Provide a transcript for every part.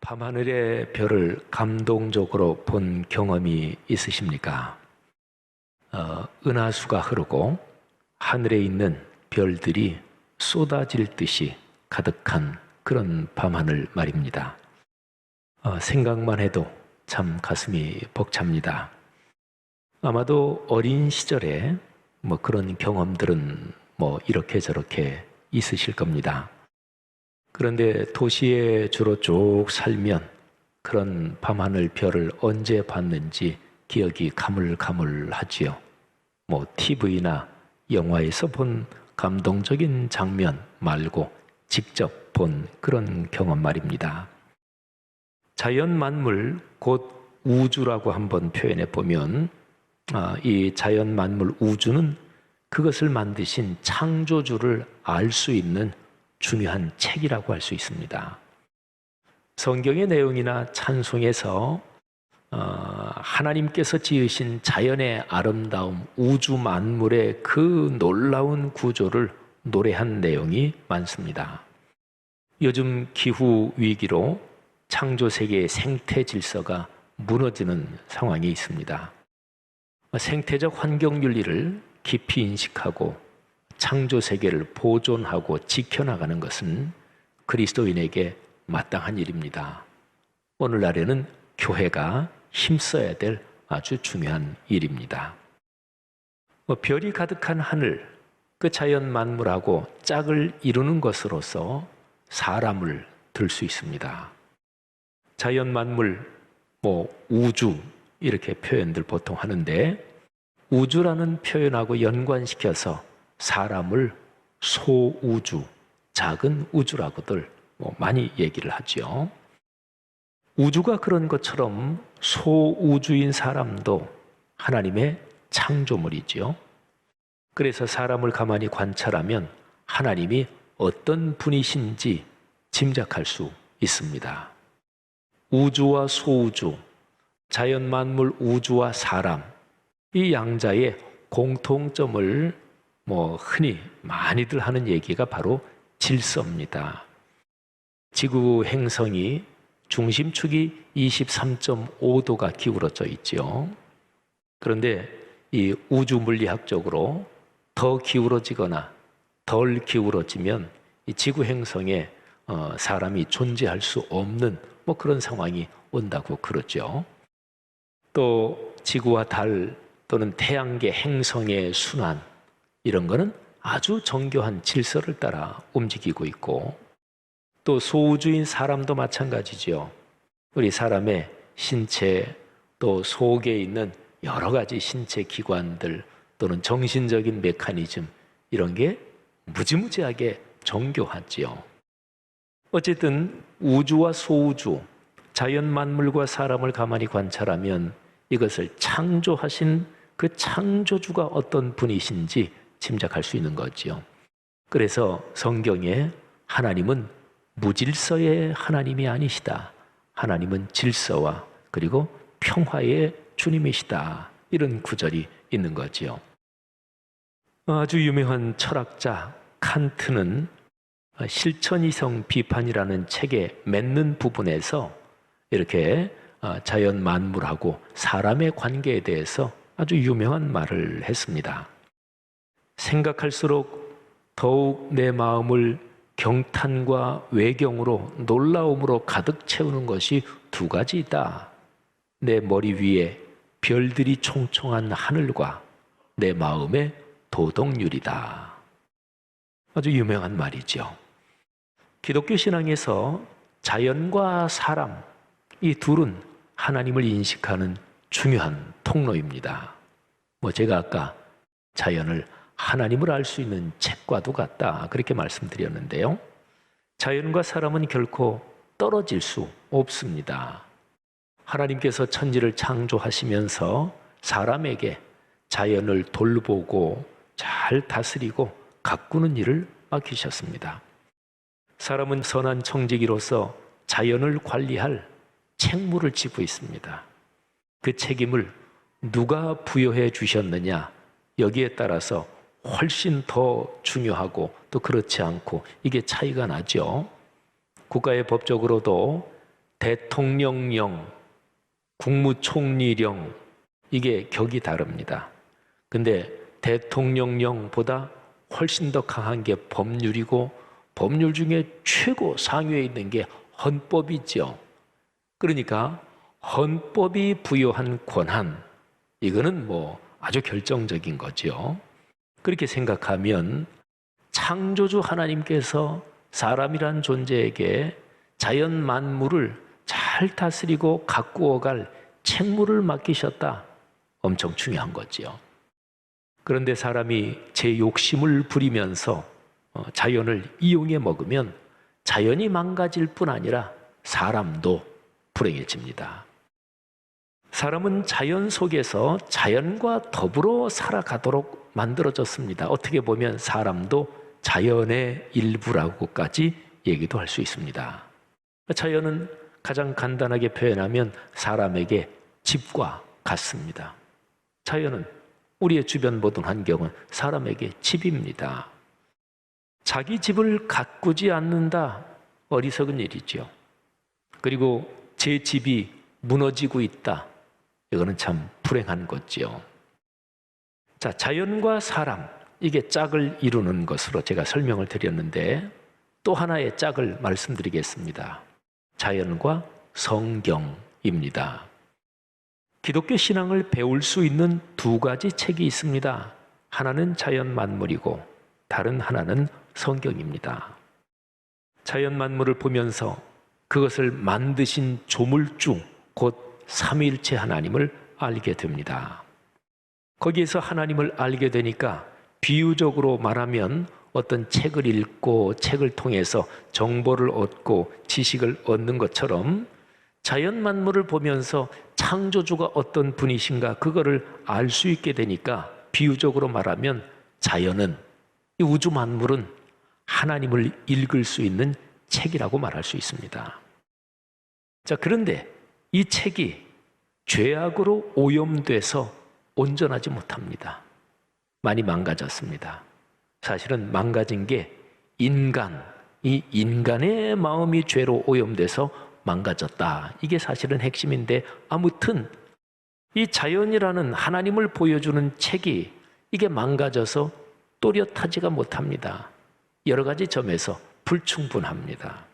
밤하늘의 별을 감동적으로 본 경험이 있으십니까? 은하수가 흐르고 하늘에 있는 별들이 쏟아질 듯이 가득한 그런 밤하늘 말입니다. 생각만 해도 참 가슴이 벅찹니다. 아마도 어린 시절에 그런 경험들은 이렇게 저렇게 있으실 겁니다. 그런데 도시에 주로 쭉 살면 그런 밤하늘 별을 언제 봤는지 기억이 가물가물하지요. TV나 영화에서 본 감동적인 장면 말고 직접 본 그런 경험 말입니다. 자연 만물 곧 우주라고 한번 표현해 보면 이 자연 만물 우주는 그것을 만드신 창조주를 알 수 있는 중요한 책이라고 할 수 있습니다. 성경의 내용이나 찬송에서 하나님께서 지으신 자연의 아름다움, 우주 만물의 그 놀라운 구조를 노래한 내용이 많습니다. 요즘 기후 위기로 창조 세계의 생태 질서가 무너지는 상황이 있습니다. 생태적 환경 윤리를 깊이 인식하고 창조 세계를 보존하고 지켜나가는 것은 그리스도인에게 마땅한 일입니다. 오늘날에는 교회가 힘써야 될 아주 중요한 일입니다. 별이 가득한 하늘, 그 자연 만물하고 짝을 이루는 것으로서 사람을 들 수 있습니다. 자연 만물, 우주 이렇게 표현들 보통 하는데 우주라는 표현하고 연관시켜서 사람을 소우주, 작은 우주라고들 많이 얘기를 하죠. 우주가 그런 것처럼 소우주인 사람도 하나님의 창조물이죠. 그래서 사람을 가만히 관찰하면 하나님이 어떤 분이신지 짐작할 수 있습니다. 우주와 소우주, 자연 만물 우주와 사람, 이 양자의 공통점을 흔히 많이들 하는 얘기가 바로 질서입니다. 지구 행성이 중심축이 23.5도가 기울어져 있죠. 그런데 이 우주 물리학적으로 더 기울어지거나 덜 기울어지면 이 지구 행성에 사람이 존재할 수 없는 그런 상황이 온다고 그러죠. 또 지구와 달 또는 태양계 행성의 순환 이런 거는 아주 정교한 질서를 따라 움직이고 있고 또 소우주인 사람도 마찬가지죠. 우리 사람의 신체 또 속에 있는 여러 가지 신체 기관들 또는 정신적인 메커니즘 이런 게 무지무지하게 정교하지요. 어쨌든 우주와 소우주, 자연 만물과 사람을 가만히 관찰하면 이것을 창조하신 그 창조주가 어떤 분이신지 짐작할 수 있는 거지요. 그래서 성경에 하나님은 무질서의 하나님이 아니시다. 하나님은 질서와 그리고 평화의 주님이시다. 이런 구절이 있는 거지요. 아주 유명한 철학자 칸트는 실천이성 비판이라는 책에 맺는 부분에서 이렇게 자연 만물하고 사람의 관계에 대해서 아주 유명한 말을 했습니다. 생각할수록 더욱 내 마음을 경탄과 외경으로 놀라움으로 가득 채우는 것이 두 가지이다. 내 머리 위에 별들이 총총한 하늘과 내 마음의 도덕률이다. 아주 유명한 말이죠. 기독교 신앙에서 자연과 사람 이 둘은 하나님을 인식하는 중요한 통로입니다. 제가 아까 자연을 하나님을 알 수 있는 책과도 같다 그렇게 말씀드렸는데요. 자연과 사람은 결코 떨어질 수 없습니다. 하나님께서 천지를 창조하시면서 사람에게 자연을 돌보고 잘 다스리고 가꾸는 일을 맡기셨습니다. 사람은 선한 청지기로서 자연을 관리할 책무를 지고 있습니다. 그 책임을 누가 부여해 주셨느냐 여기에 따라서 훨씬 더 중요하고 또 그렇지 않고 이게 차이가 나죠. 국가의 법적으로도 대통령령, 국무총리령, 이게 격이 다릅니다. 근데 대통령령보다 훨씬 더 강한 게 법률이고, 법률 중에 최고 상위에 있는 게 헌법이죠. 그러니까 헌법이 부여한 권한, 이거는 뭐 아주 결정적인 거죠. 그렇게 생각하면 창조주 하나님께서 사람이란 존재에게 자연 만물을 잘 다스리고 가꾸어갈 책무를 맡기셨다. 엄청 중요한 거지요. 그런데 사람이 제 욕심을 부리면서 자연을 이용해 먹으면 자연이 망가질 뿐 아니라 사람도 불행해집니다. 사람은 자연 속에서 자연과 더불어 살아가도록 만들어졌습니다. 어떻게 보면 사람도 자연의 일부라고까지 얘기도 할 수 있습니다. 자연은 가장 간단하게 표현하면 사람에게 집과 같습니다. 자연은, 우리의 주변 모든 환경은 사람에게 집입니다. 자기 집을 가꾸지 않는다, 어리석은 일이죠. 그리고 제 집이 무너지고 있다, 이거는 참 불행한 거지요. 자, 자연과 사람, 이게 짝을 이루는 것으로 제가 설명을 드렸는데, 또 하나의 짝을 말씀드리겠습니다. 자연과 성경입니다. 기독교 신앙을 배울 수 있는 두 가지 책이 있습니다. 하나는 자연 만물이고 다른 하나는 성경입니다. 자연 만물을 보면서 그것을 만드신 조물주, 곧 삼위일체 하나님을 알게 됩니다. 거기에서 하나님을 알게 되니까 비유적으로 말하면 어떤 책을 읽고 책을 통해서 정보를 얻고 지식을 얻는 것처럼 자연 만물을 보면서 창조주가 어떤 분이신가 그거를 알 수 있게 되니까 비유적으로 말하면 자연은, 이 우주 만물은 하나님을 읽을 수 있는 책이라고 말할 수 있습니다. 자, 그런데 이 책이 죄악으로 오염돼서 온전하지 못합니다. 많이 망가졌습니다. 사실은 망가진 게 이 인간의 마음이 죄로 오염돼서 망가졌다. 이게 사실은 핵심인데, 아무튼 이 자연이라는 하나님을 보여주는 책이 이게 망가져서 또렷하지가 못합니다. 여러 가지 점에서 불충분합니다.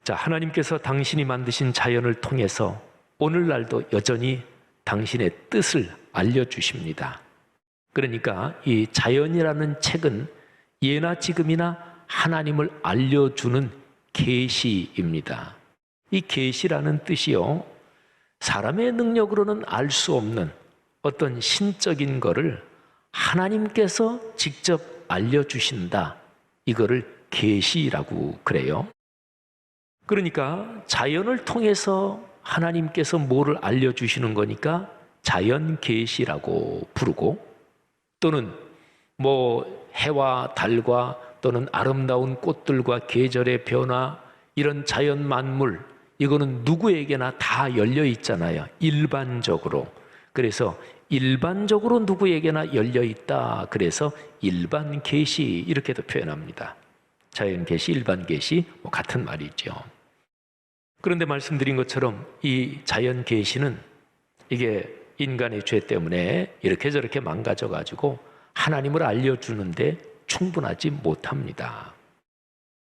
자, 하나님께서 당신이 만드신 자연을 통해서 오늘날도 여전히 당신의 뜻을 알려주십니다. 그러니까 이 자연이라는 책은 예나 지금이나 하나님을 알려주는 계시입니다. 이 계시라는 뜻이요, 사람의 능력으로는 알 수 없는 어떤 신적인 거를 하나님께서 직접 알려주신다. 이거를 계시라고 그래요. 그러니까 자연을 통해서 하나님께서 뭐를 알려주시는 거니까 자연 계시라고 부르고, 또는 뭐 해와 달과 또는 아름다운 꽃들과 계절의 변화, 이런 자연 만물, 이거는 누구에게나 다 열려 있잖아요. 일반적으로. 그래서 일반적으로 누구에게나 열려 있다. 그래서 일반 계시, 이렇게도 표현합니다. 자연 계시, 일반 계시, 뭐 같은 말이죠. 그런데 말씀드린 것처럼 이 자연 계시는 이게 인간의 죄 때문에 이렇게 저렇게 망가져가지고 하나님을 알려주는데 충분하지 못합니다.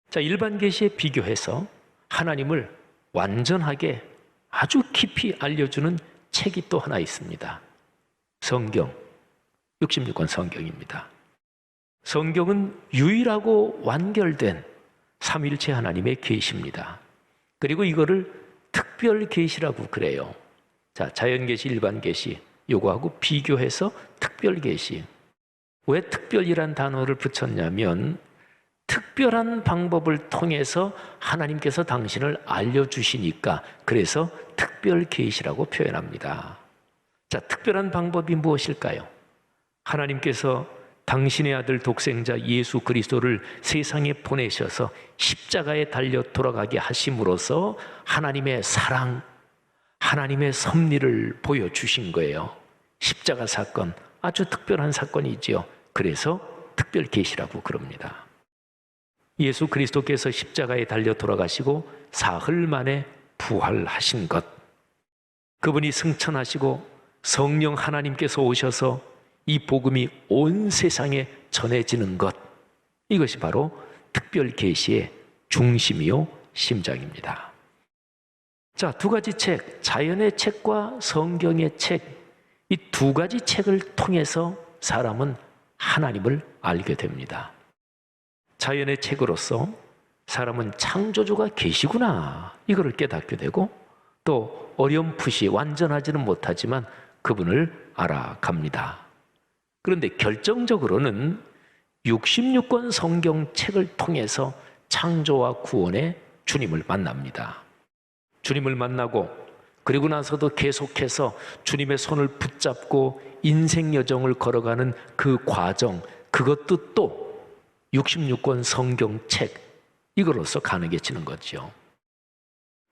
자, 일반 계시에 비교해서 하나님을 완전하게 아주 깊이 알려주는 책이 또 하나 있습니다. 성경, 66권 성경입니다. 성경은 유일하고 완결된 삼위일체 하나님의 계시입니다. 그리고 이거를 특별 계시라고 그래요. 자, 자연 계시, 일반 계시, 요거하고 비교해서 특별 계시. 왜 특별이란 단어를 붙였냐면 특별한 방법을 통해서 하나님께서 당신을 알려주시니까, 그래서 특별 계시라고 표현합니다. 자, 특별한 방법이 무엇일까요? 하나님께서 당신의 아들 독생자 예수 그리스도를 세상에 보내셔서 십자가에 달려 돌아가게 하심으로써 하나님의 사랑, 하나님의 섭리를 보여주신 거예요. 십자가 사건, 아주 특별한 사건이지요. 그래서 특별 계시라고 그럽니다. 예수 그리스도께서 십자가에 달려 돌아가시고 사흘 만에 부활하신 것, 그분이 승천하시고 성령 하나님께서 오셔서 이 복음이 온 세상에 전해지는 것, 이것이 바로 특별 계시의 중심이요 심장입니다. 자, 두 가지 책, 자연의 책과 성경의 책, 이 두 가지 책을 통해서 사람은 하나님을 알게 됩니다. 자연의 책으로서 사람은 창조주가 계시구나, 이거를 깨닫게 되고, 또 어렴풋이 완전하지는 못하지만 그분을 알아갑니다. 그런데 결정적으로는 66권 성경책을 통해서 창조와 구원의 주님을 만납니다. 주님을 만나고 그리고 나서도 계속해서 주님의 손을 붙잡고 인생 여정을 걸어가는 그 과정, 그것도 또 66권 성경책, 이거로서 가능해지는 거죠.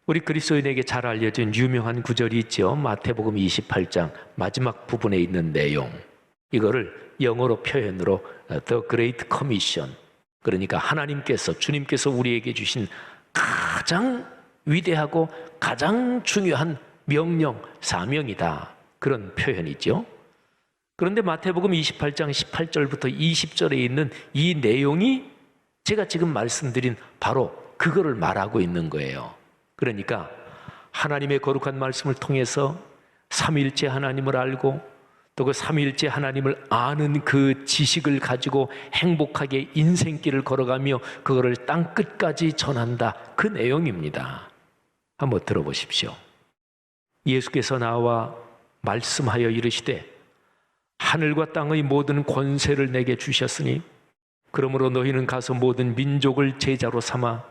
우리 그리스도인에게 잘 알려진 유명한 구절이 있죠. 마태복음 28장 마지막 부분에 있는 내용, 이거를 영어로 표현으로 The Great Commission, 그러니까 하나님께서, 주님께서 우리에게 주신 가장 위대하고 가장 중요한 명령, 사명이다, 그런 표현이죠. 그런데 마태복음 28장 18절부터 20절에 있는 이 내용이 제가 지금 말씀드린 바로 그거를 말하고 있는 거예요. 그러니까 하나님의 거룩한 말씀을 통해서 삼위일체 하나님을 알고 또 그 삼위일체 하나님을 아는 그 지식을 가지고 행복하게 인생길을 걸어가며 그거를 땅끝까지 전한다, 그 내용입니다. 한번 들어보십시오. 예수께서 나와 말씀하여 이르시되 하늘과 땅의 모든 권세를 내게 주셨으니 그러므로 너희는 가서 모든 민족을 제자로 삼아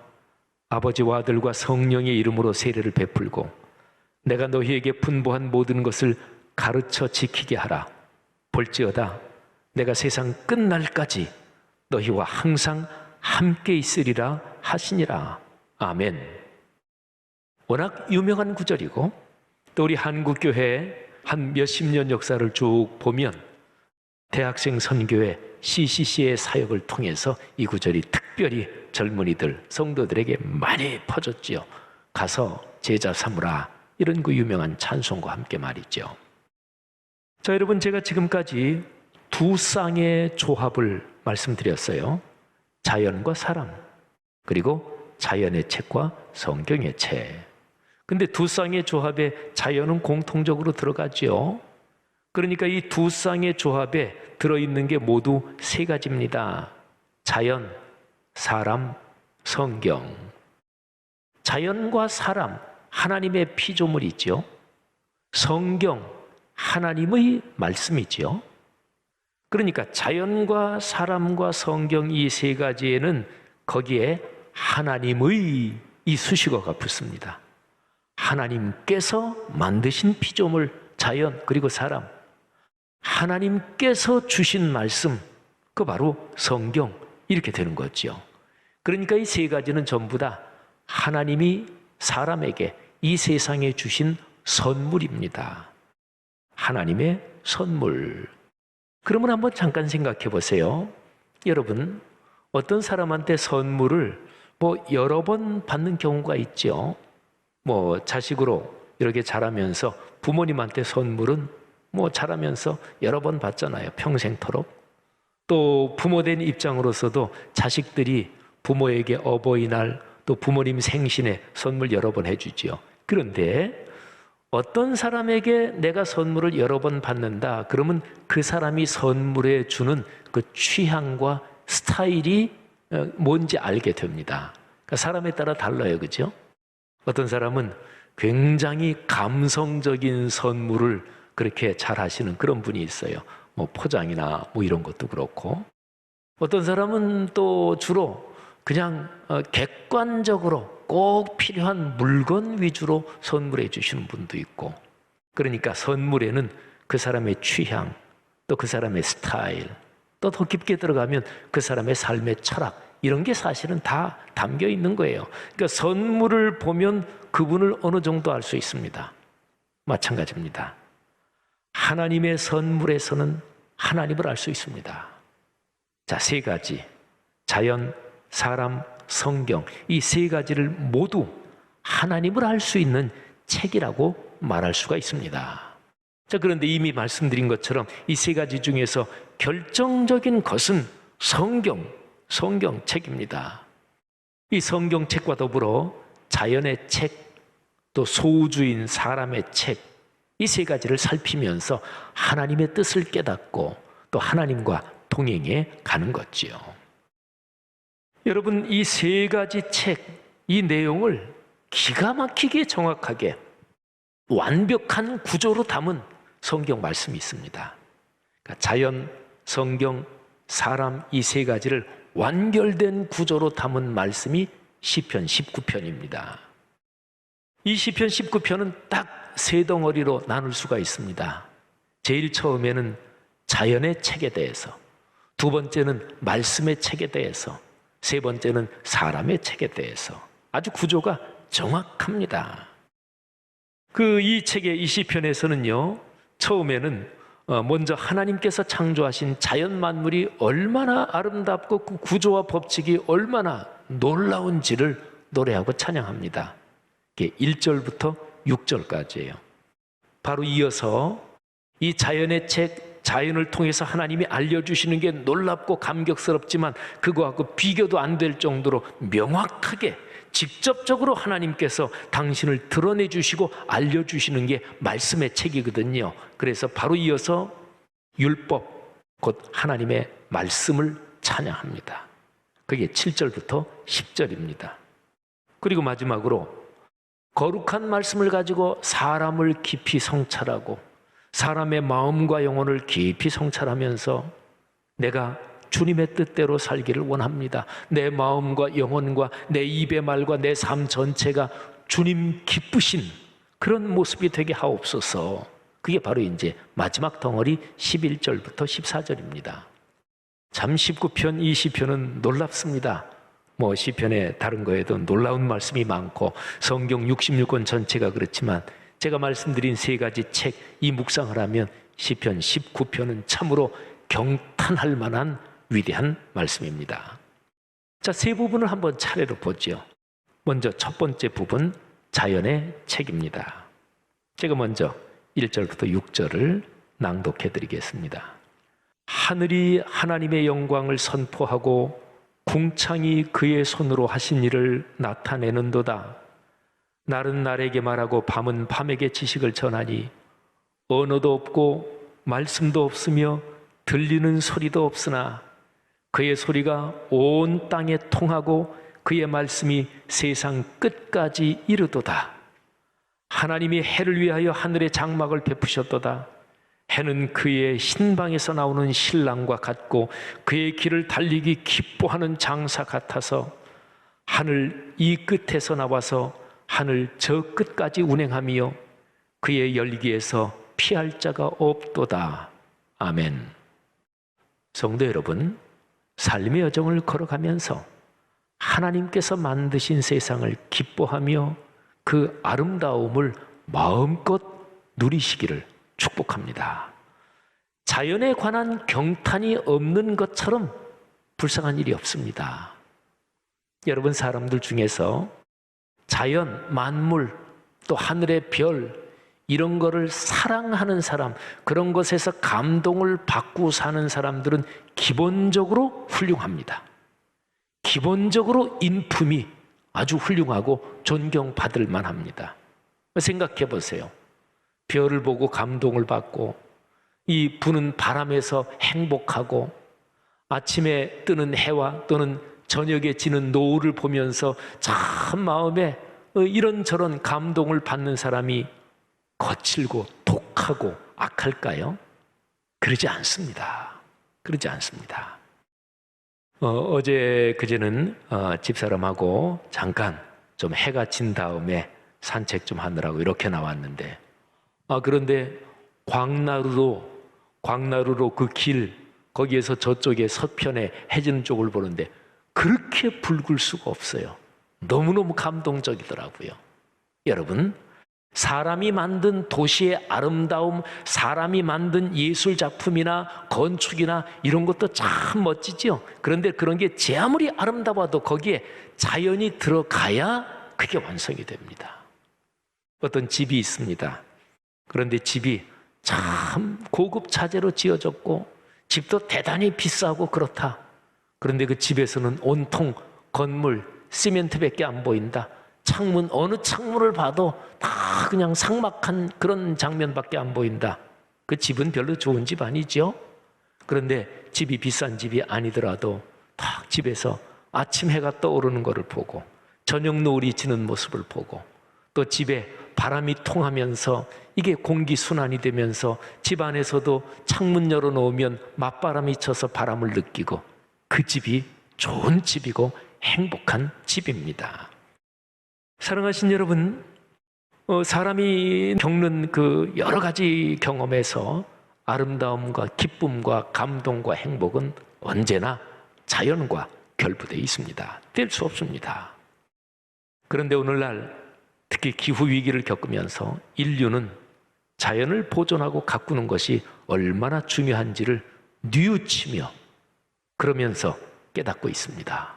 아버지와 아들과 성령의 이름으로 세례를 베풀고 내가 너희에게 분부한 모든 것을 가르쳐 지키게 하라. 볼지어다 내가 세상 끝날까지 너희와 항상 함께 있으리라 하시니라. 아멘. 워낙 유명한 구절이고 또 우리 한국교회의 한 몇십 년 역사를 쭉 보면 대학생 선교회 CCC의 사역을 통해서 이 구절이 특별히 젊은이들, 성도들에게 많이 퍼졌지요. 가서 제자 삼으라, 이런 그 유명한 찬송과 함께 말이죠. 자, 여러분, 제가 지금까지 두 쌍의 조합을 말씀드렸어요. 자연과 사람, 그리고 자연의 책과 성경의 책. 근데 두 쌍의 조합에 자연은 공통적으로 들어가죠. 그러니까 이 두 쌍의 조합에 들어있는 게 모두 세 가지입니다. 자연, 사람, 성경. 자연과 사람, 하나님의 피조물이죠. 성경, 하나님의 말씀이죠. 그러니까 자연과 사람과 성경, 이 세 가지에는 거기에 하나님의 이 수식어가 붙습니다. 하나님께서 만드신 피조물, 자연, 그리고 사람, 하나님께서 주신 말씀, 그 바로 성경, 이렇게 되는 거죠. 그러니까 이 세 가지는 전부 다 하나님이 사람에게 이 세상에 주신 선물입니다. 하나님의 선물. 그러면 한번 잠깐 생각해 보세요. 여러분, 어떤 사람한테 선물을 여러 번 받는 경우가 있죠. 자식으로 이렇게 자라면서 부모님한테 선물은 자라면서 여러 번 받잖아요. 평생토록. 또 부모된 입장으로서도 자식들이 부모에게 어버이날 또 부모님 생신에 선물 여러 번 해주지요. 그런데 어떤 사람에게 내가 선물을 여러 번 받는다, 그러면 그 사람이 선물해 주는 그 취향과 스타일이 뭔지 알게 됩니다. 그러니까 사람에 따라 달라요. 그죠? 어떤 사람은 굉장히 감성적인 선물을 그렇게 잘 하시는 그런 분이 있어요. 포장이나 이런 것도 그렇고. 어떤 사람은 또 주로 그냥 객관적으로 꼭 필요한 물건 위주로 선물해 주시는 분도 있고. 그러니까 선물에는 그 사람의 취향, 또 그 사람의 스타일, 또 더 깊게 들어가면 그 사람의 삶의 철학, 이런 게 사실은 다 담겨 있는 거예요. 그러니까 선물을 보면 그분을 어느 정도 알 수 있습니다. 마찬가지입니다. 하나님의 선물에서는 하나님을 알 수 있습니다. 자, 세 가지. 자연, 사람, 성경. 이 세 가지를 모두 하나님을 알 수 있는 책이라고 말할 수가 있습니다. 자, 그런데 이미 말씀드린 것처럼 이 세 가지 중에서 결정적인 것은 성경책입니다. 이 성경책과 더불어 자연의 책, 또 소우주인 사람의 책, 이 세 가지를 살피면서 하나님의 뜻을 깨닫고 또 하나님과 동행해 가는 거지요. 여러분, 이 세 가지 책, 이 내용을 기가 막히게 정확하게 완벽한 구조로 담은 성경 말씀이 있습니다. 그러니까 자연, 성경, 사람 이 세 가지를 완결된 구조로 담은 말씀이 시편 19편입니다. 이 시편 19편은 딱 세 덩어리로 나눌 수가 있습니다. 제일 처음에는 자연의 책에 대해서, 두 번째는 말씀의 책에 대해서, 세 번째는 사람의 책에 대해서 아주 구조가 정확합니다. 이 책의 이 시편에서는요, 처음에는 먼저 하나님께서 창조하신 자연 만물이 얼마나 아름답고 그 구조와 법칙이 얼마나 놀라운지를 노래하고 찬양합니다. 1절부터 6절까지예요. 바로 이어서 이 자연의 책, 자연을 통해서 하나님이 알려주시는 게 놀랍고 감격스럽지만 그거하고 비교도 안 될 정도로 명확하게 직접적으로 하나님께서 당신을 드러내 주시고 알려주시는 게 말씀의 책이거든요. 그래서 바로 이어서 율법, 곧 하나님의 말씀을 찬양합니다. 그게 7절부터 10절입니다. 그리고 마지막으로 거룩한 말씀을 가지고 사람을 깊이 성찰하고 사람의 마음과 영혼을 깊이 성찰하면서 내가 주님의 뜻대로 살기를 원합니다. 내 마음과 영혼과 내 입의 말과 내 삶 전체가 주님 기쁘신 그런 모습이 되게 하옵소서. 그게 바로 이제 마지막 덩어리 11절부터 14절입니다. 참 19편, 20편은 놀랍습니다. 시편에 다른 거에도 놀라운 말씀이 많고 성경 66권 전체가 그렇지만 제가 말씀드린 세 가지 책, 이 묵상을 하면 시편 19편은 참으로 경탄할 만한 위대한 말씀입니다. 자, 세 부분을 한번 차례로 보죠. 먼저 첫 번째 부분, 자연의 책입니다. 제가 먼저 1절부터 6절을 낭독해 드리겠습니다. 하늘이 하나님의 영광을 선포하고 궁창이 그의 손으로 하신 일을 나타내는도다. 날은 날에게 말하고 밤은 밤에게 지식을 전하니 언어도 없고 말씀도 없으며 들리는 소리도 없으나 그의 소리가 온 땅에 통하고 그의 말씀이 세상 끝까지 이르도다. 하나님이 해를 위하여 하늘의 장막을 베푸셨도다. 해는 그의 신방에서 나오는 신랑과 같고 그의 길을 달리기 기뻐하는 장사 같아서 하늘 이 끝에서 나와서 하늘 저 끝까지 운행하며 그의 열기에서 피할 자가 없도다. 아멘. 성도 여러분, 삶의 여정을 걸어가면서 하나님께서 만드신 세상을 기뻐하며 그 아름다움을 마음껏 누리시기를 축복합니다. 자연에 관한 경탄이 없는 것처럼 불쌍한 일이 없습니다. 여러분, 사람들 중에서 자연, 만물, 또 하늘의 별 이런 거를 사랑하는 사람, 그런 것에서 감동을 받고 사는 사람들은 기본적으로 훌륭합니다. 기본적으로 인품이 아주 훌륭하고 존경받을 만합니다. 생각해 보세요. 별을 보고 감동을 받고 이 부는 바람에서 행복하고 아침에 뜨는 해와 또는 저녁에 지는 노을을 보면서 참 마음에 이런저런 감동을 받는 사람이 거칠고 독하고 악할까요? 그러지 않습니다. 그러지 않습니다. 어제 그제는 집사람하고 잠깐 좀 해가 진 다음에 산책 좀 하느라고 이렇게 나왔는데 그런데 광나루로 그 길 거기에서 저쪽에 서편에 해지는 쪽을 보는데 그렇게 붉을 수가 없어요. 너무너무 감동적이더라고요. 여러분, 사람이 만든 도시의 아름다움, 사람이 만든 예술 작품이나 건축이나 이런 것도 참 멋지죠. 그런데 그런 게 제 아무리 아름다워도 거기에 자연이 들어가야 그게 완성이 됩니다. 어떤 집이 있습니다. 그런데 집이 참 고급 자재로 지어졌고 집도 대단히 비싸고 그렇다. 그런데 그 집에서는 온통 건물, 시멘트밖에 안 보인다. 창문, 어느 창문을 봐도 다 그냥 삭막한 그런 장면밖에 안 보인다. 그 집은 별로 좋은 집 아니죠? 그런데 집이 비싼 집이 아니더라도 딱 집에서 아침 해가 떠오르는 것을 보고 저녁 노을이 지는 모습을 보고 또 집에 바람이 통하면서 이게 공기 순환이 되면서 집 안에서도 창문 열어놓으면 맞바람이 쳐서 바람을 느끼고 그 집이 좋은 집이고 행복한 집입니다. 사랑하신 여러분, 사람이 겪는 그 여러 가지 경험에서 아름다움과 기쁨과 감동과 행복은 언제나 자연과 결부되어 있습니다. 뗄 수 없습니다. 그런데 오늘날 특히 기후위기를 겪으면서 인류는 자연을 보존하고 가꾸는 것이 얼마나 중요한지를 뉘우치며 그러면서 깨닫고 있습니다.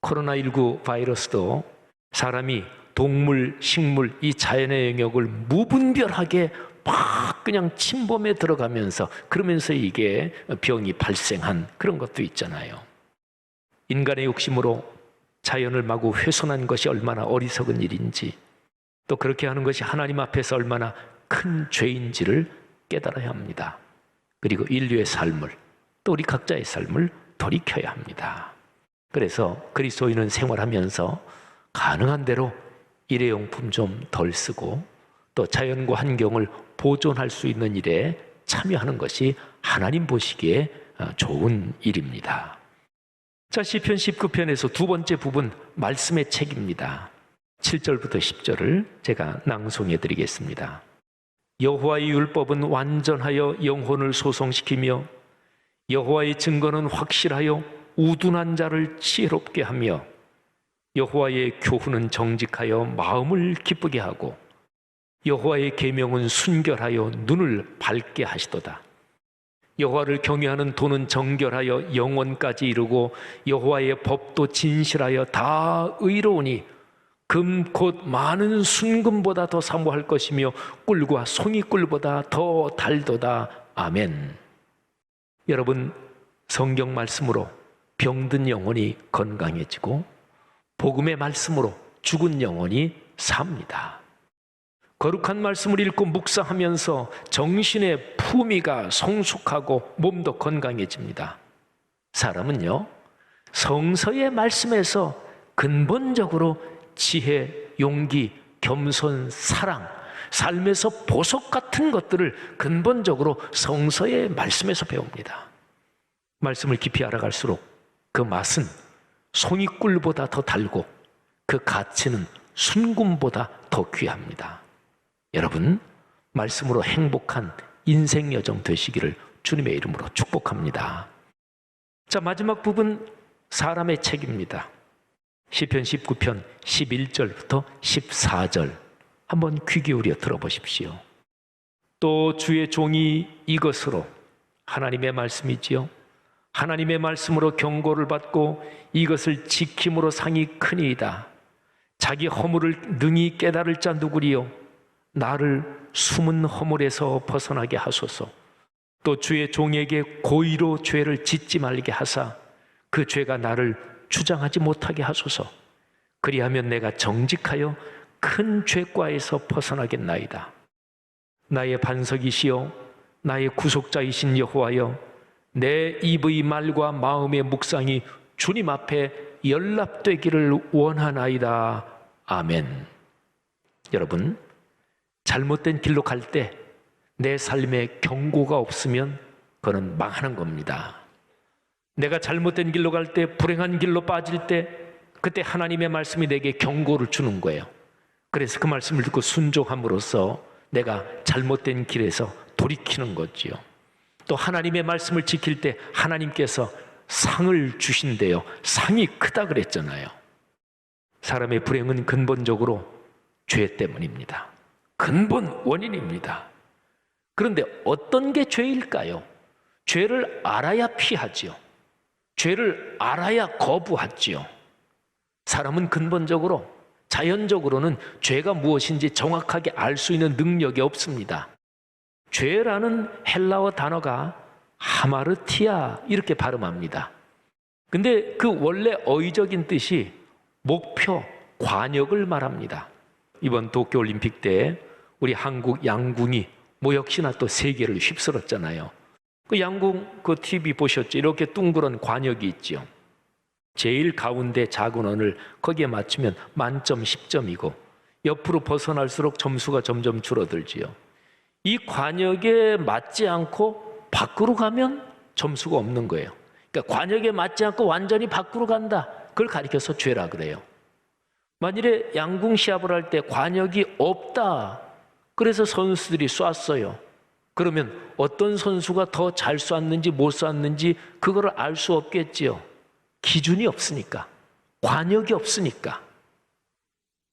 코로나19 바이러스도 사람이 동물, 식물, 이 자연의 영역을 무분별하게 막 그냥 침범에 들어가면서 그러면서 이게 병이 발생한 그런 것도 있잖아요. 인간의 욕심으로 자연을 마구 훼손한 것이 얼마나 어리석은 일인지 또 그렇게 하는 것이 하나님 앞에서 얼마나 큰 죄인지를 깨달아야 합니다. 그리고 인류의 삶을 또 우리 각자의 삶을 돌이켜야 합니다. 그래서 그리스도인은 생활하면서 가능한 대로 일회용품 좀 덜 쓰고 또 자연과 환경을 보존할 수 있는 일에 참여하는 것이 하나님 보시기에 좋은 일입니다. 자, 시편 19편에서 두 번째 부분 말씀의 책입니다. 7절부터 10절을 제가 낭송해 드리겠습니다. 여호와의 율법은 완전하여 영혼을 소성시키며 여호와의 증거는 확실하여 우둔한 자를 지혜롭게 하며 여호와의 교훈은 정직하여 마음을 기쁘게 하고 여호와의 계명은 순결하여 눈을 밝게 하시도다. 여호와를 경외하는 도는 정결하여 영원까지 이르고 여호와의 법도 진실하여 다 의로우니 금 곧 많은 순금보다 더 사모할 것이며 꿀과 송이꿀보다 더 달도다. 아멘. 여러분, 성경 말씀으로 병든 영혼이 건강해지고 복음의 말씀으로 죽은 영혼이 삽니다. 거룩한 말씀을 읽고 묵상하면서 정신의 품위가 성숙하고 몸도 건강해집니다. 사람은요, 성서의 말씀에서 근본적으로 지혜, 용기, 겸손, 사랑, 삶에서 보석 같은 것들을 근본적으로 성서의 말씀에서 배웁니다. 말씀을 깊이 알아갈수록 그 맛은 송이꿀보다 더 달고 그 가치는 순금보다 더 귀합니다. 여러분, 말씀으로 행복한 인생 여정 되시기를 주님의 이름으로 축복합니다. 자, 마지막 부분 사람의 책입니다. 시편 19편 11절부터 14절 한번 귀 기울여 들어보십시오. 또 주의 종이 이것으로, 하나님의 말씀이지요, 하나님의 말씀으로 경고를 받고 이것을 지킴으로 상이 크니이다. 자기 허물을 능히 깨달을 자 누구리요? 나를 숨은 허물에서 벗어나게 하소서. 또 주의 종에게 고의로 죄를 짓지 말게 하사 그 죄가 나를 주장하지 못하게 하소서. 그리하면 내가 정직하여 큰 죄과에서 벗어나겠나이다. 나의 반석이시여 나의 구속자이신 여호와여, 내 입의 말과 마음의 묵상이 주님 앞에 연락되기를 원하나이다. 아멘. 여러분, 잘못된 길로 갈 때 내 삶에 경고가 없으면 그건 망하는 겁니다. 내가 잘못된 길로 갈 때, 불행한 길로 빠질 때 그때 하나님의 말씀이 내게 경고를 주는 거예요. 그래서 그 말씀을 듣고 순종함으로써 내가 잘못된 길에서 돌이키는 거지요. 또 하나님의 말씀을 지킬 때 하나님께서 상을 주신대요. 상이 크다 그랬잖아요. 사람의 불행은 근본적으로 죄 때문입니다. 근본 원인입니다. 그런데 어떤 게 죄일까요? 죄를 알아야 피하지요. 죄를 알아야 거부하지요. 사람은 근본적으로 자연적으로는 죄가 무엇인지 정확하게 알 수 있는 능력이 없습니다. 죄라는 헬라어 단어가 하마르티아 이렇게 발음합니다. 근데 그 원래 어휘적인 뜻이 목표, 관역을 말합니다. 이번 도쿄올림픽 때 우리 한국 양궁이 뭐 역시나 또 세계를 휩쓸었잖아요. 그 양궁 그 TV 보셨죠? 이렇게 둥그런 관역이 있죠. 제일 가운데 작은 원을 거기에 맞추면 만점 10점이고 옆으로 벗어날수록 점수가 점점 줄어들지요. 이 관역에 맞지 않고 밖으로 가면 점수가 없는 거예요. 그러니까 관역에 맞지 않고 완전히 밖으로 간다. 그걸 가리켜서 죄라 그래요. 만일에 양궁 시합을 할 때 관역이 없다. 그래서 선수들이 쐈어요. 그러면 어떤 선수가 더 잘 쐈는지 못 쐈는지 그거를 알 수 없겠지요. 기준이 없으니까. 관역이 없으니까.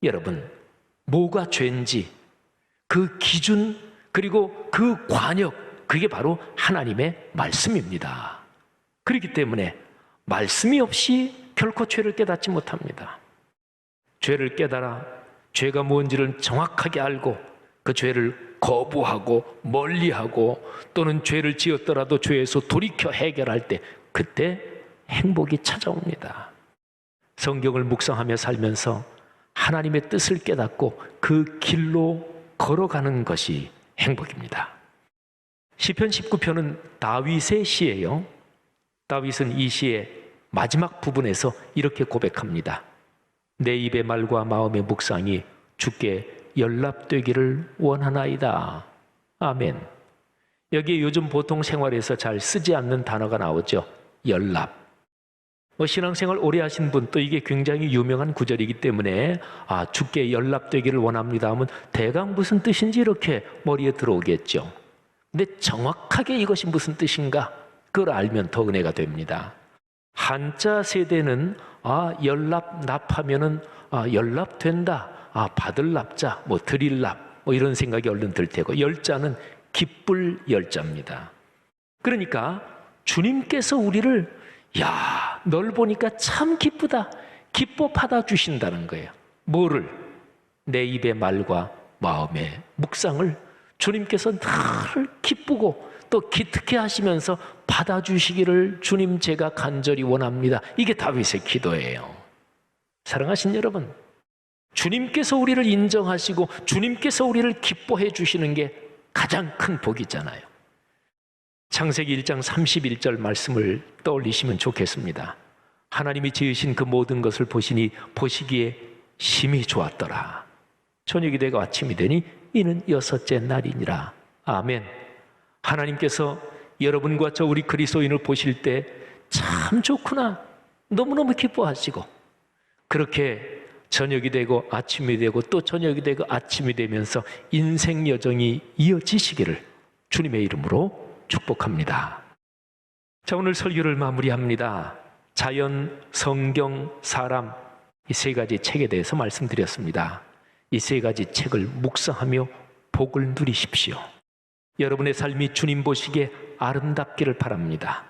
여러분, 뭐가 죄인지 그 기준 그리고 그 관역, 그게 바로 하나님의 말씀입니다. 그렇기 때문에 말씀이 없이 결코 죄를 깨닫지 못합니다. 죄를 깨달아 죄가 뭔지를 정확하게 알고 그 죄를 거부하고 멀리하고 또는 죄를 지었더라도 죄에서 돌이켜 해결할 때 그때 행복이 찾아옵니다. 성경을 묵상하며 살면서 하나님의 뜻을 깨닫고 그 길로 걸어가는 것이 행복입니다. 시편 19편은 다윗의 시예요. 다윗은 이 시의 마지막 부분에서 이렇게 고백합니다. 내 입의 말과 마음의 묵상이 주께 연락되기를 원하나이다. 아멘. 여기에 요즘 보통 생활에서 잘 쓰지 않는 단어가 나오죠. 연락. 신앙생활 오래 하신 분 또 이게 굉장히 유명한 구절이기 때문에 주께 연락되기를 원합니다 하면 대강 무슨 뜻인지 이렇게 머리에 들어오겠죠. 근데 정확하게 이것이 무슨 뜻인가 그걸 알면 더 은혜가 됩니다. 한자 세대는 연락납하면은 연락된다, 받을 납자, 드릴 납 이런 생각이 얼른 들 테고 열자는 기쁠 열자입니다. 그러니까 주님께서 우리를 널 보니까 참 기쁘다, 기뻐 받아주신다는 거예요. 뭐를? 내 입의 말과 마음의 묵상을 주님께서 늘 기쁘고 또 기특해 하시면서 받아주시기를 주님 제가 간절히 원합니다. 이게 다윗의 기도예요. 사랑하신 여러분, 주님께서 우리를 인정하시고 주님께서 우리를 기뻐해 주시는 게 가장 큰 복이잖아요. 창세기 1장 31절 말씀을 떠올리시면 좋겠습니다. 하나님이 지으신 그 모든 것을 보시니 보시기에 심히 좋았더라. 저녁이 되고 아침이 되니 이는 여섯째 날이니라. 아멘. 하나님께서 여러분과 저 우리 그리스도인을 보실 때 참 좋구나, 너무너무 기뻐하시고 그렇게 저녁이 되고 아침이 되고 또 저녁이 되고 아침이 되면서 인생 여정이 이어지시기를 주님의 이름으로 축복합니다. 자, 오늘 설교를 마무리합니다. 자연, 성경, 사람 이 세 가지 책에 대해서 말씀드렸습니다. 이 세 가지 책을 묵상하며 복을 누리십시오. 여러분의 삶이 주님 보시기에 아름답기를 바랍니다.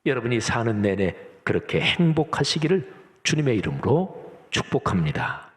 여러분이 사는 내내 그렇게 행복하시기를 주님의 이름으로 축복합니다.